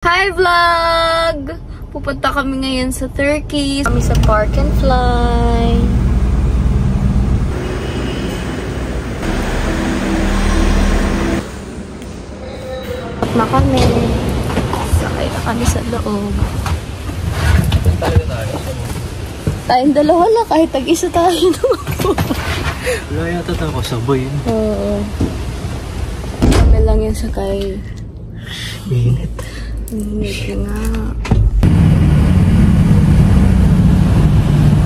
Hi vlog! Pupunta kami ngayon sa Turkey. Kami sa Park and Fly. At na kami. Sakay na kami sa loob. Tayong dalawa lang kahit tag-isa tayo. Wala yata ako sabay. Oo. Kami lang yung sakay. Init. Init nga.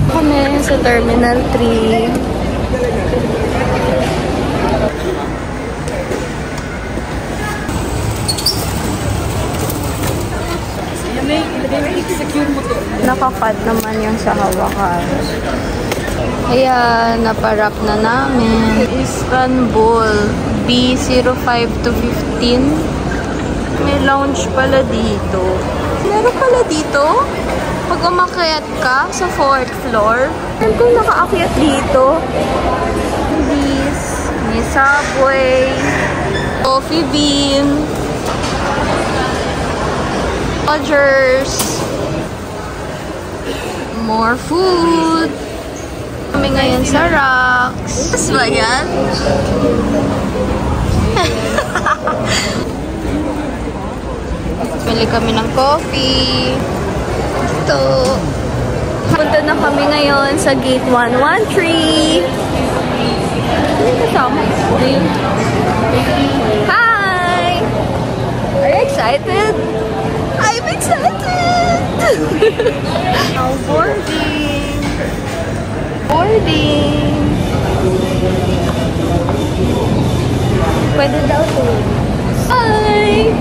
Kami sa Terminal 3. Nakakad naman yung sa hawakan. Kaya naparap na namin. Istanbul B05 to 15. May lounge pala dito. Meron pala dito? Pag umakyat ka sa 4th floor. Alam kong nakaakyat dito. May Subway. Coffee Bean. Rogers. More food. Kami ngayon sa Rocks. Mas ba yan? Bili kami ng coffee. Ito. Punta na kami ngayon sa Gate 113. Hi! Are you excited? I'm excited! Now boarding. Boarding. Pwede daw to. Hi!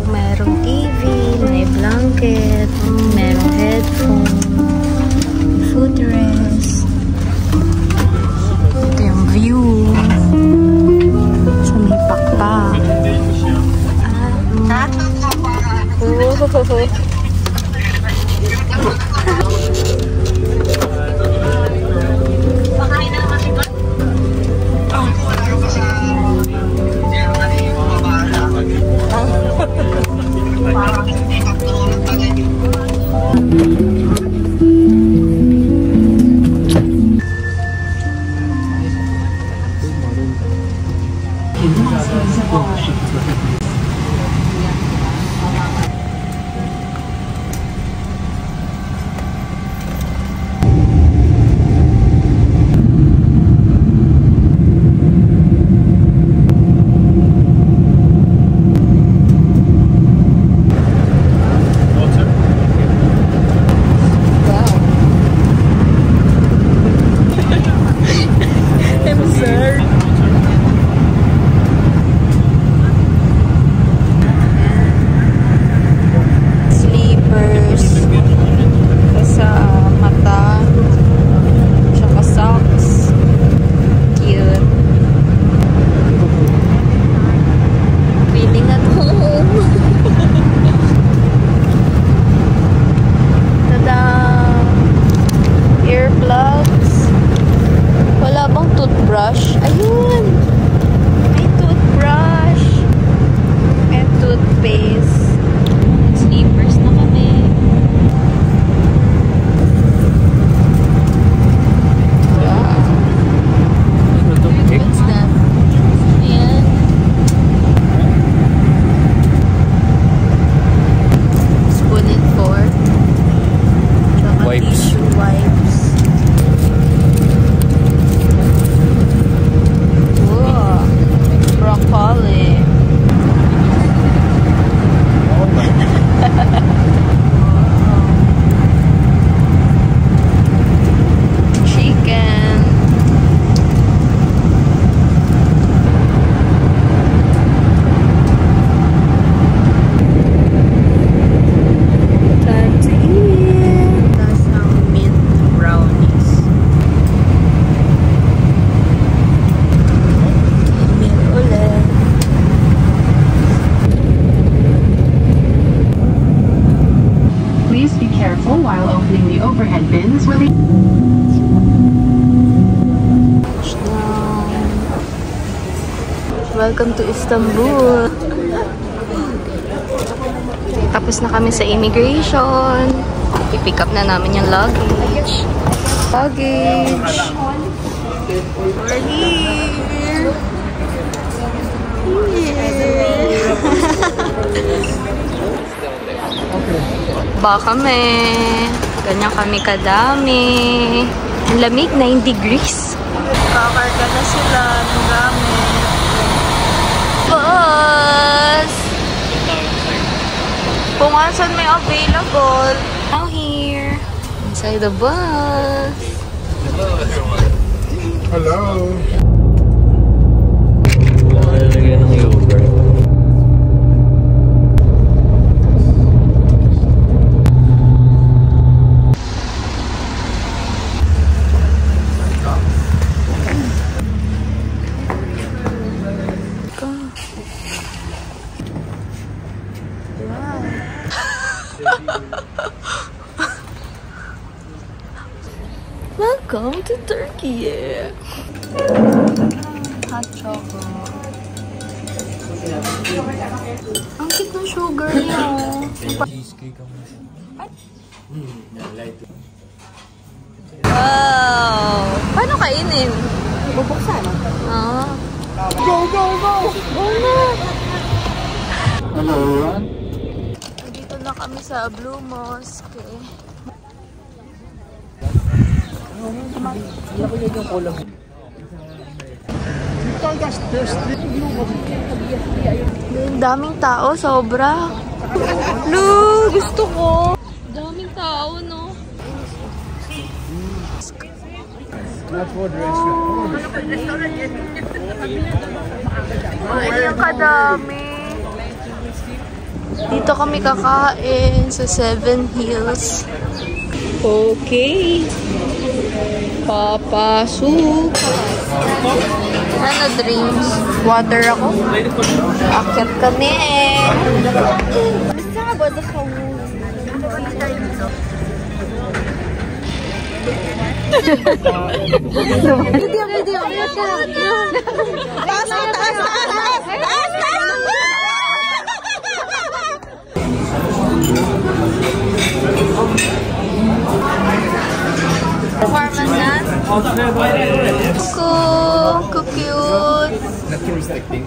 Merong TV, may blanket, merong headphone, footrest. Ito yung view. Sa may pakpak. Ayun! May toothbrush and toothpaste. Sleepers na kami. Wow! What's that? Ayan. Spoon and fork. Wipes. Tissue wipes. Broccoli. Welcome to Istanbul. Tapos na kami sa immigration. I-pick up na namin yung luggage. We're here. Ba kami. Ganyan kami kadami. Ang lamig, 9 degrees. Kakarga na sila ng gamit. Bus! Kung asan may available. Now here. Inside the bus. Hello. Lalagyan ng yogurt. Welcome to Turkey. Hot chocolate. Ang cute ng sugar niya. Cheesecake ako. Wow! Paano kainin? Bubuksan. Ah. Go, go, go! Go na! Hello, everyone. Dito na kami sa Blue Mosque. Ang daming tao, sobra. Lu, gusto ko. Daming tao, no? Ay, ang kadami. Dito kami kakain sa Seven Hills. Okay. Papasok. Ano drinks? Water ako. Akyat kami. Performance. Cool, cute. Naturistic thing.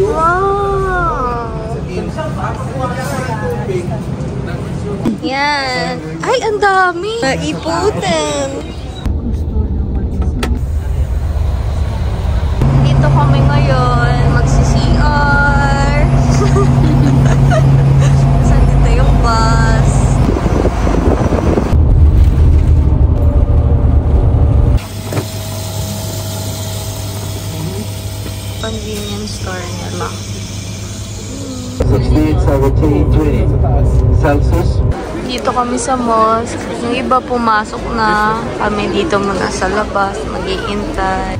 Wow. Yan. Ay, ang dami. Naiputin. Dito kami ngayon. Magsi-CR. Saan dito yung bus? Convenience store nila. 16, 17, 20 Celsius. Dito kami sa mosque. Yung iba pumasok na. Kami dito muna sa labas. Mag-iintay.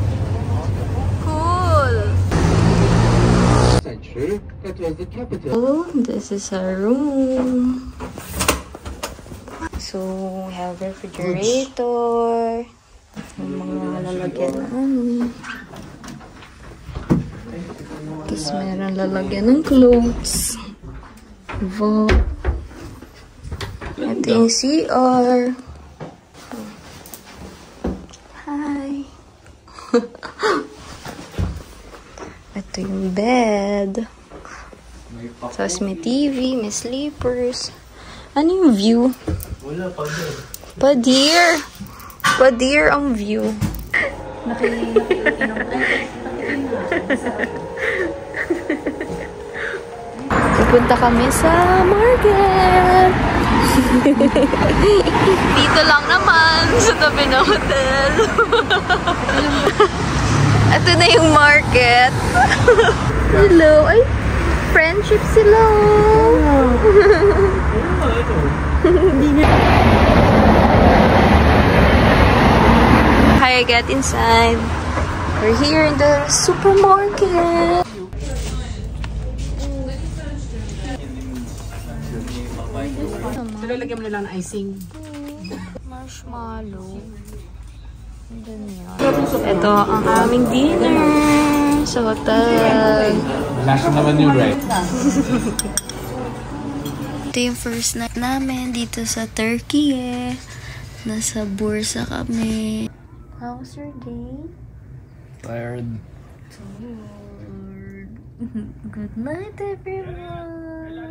Cool! Century, that was the capital. Oh, this is our room. So, we have refrigerator. Yung mga lalagyan na ano. Tapos meron lalagyan ng clothes. Vault. Ito yung CR. Hi. Ito yung bed. Tapos may TV, may sleepers. Ano yung view? Wala pa din. Padir. Padir ang view. Pupunta kami sa market. Dito lang naman sa tabi ng hotel. Ito na yung market. Hello. Ay, friendship sila. Hi, get inside. We're here in the supermarket. So, lalagyan mo na lang ng icing. Marshmallow. Ito ang aming dinner sa hotel. Last naman yung right. Ito yung first night namin dito sa Turkey eh. Nasa Bursa kami. How was your day? Tired. Tired. Good night, everyone.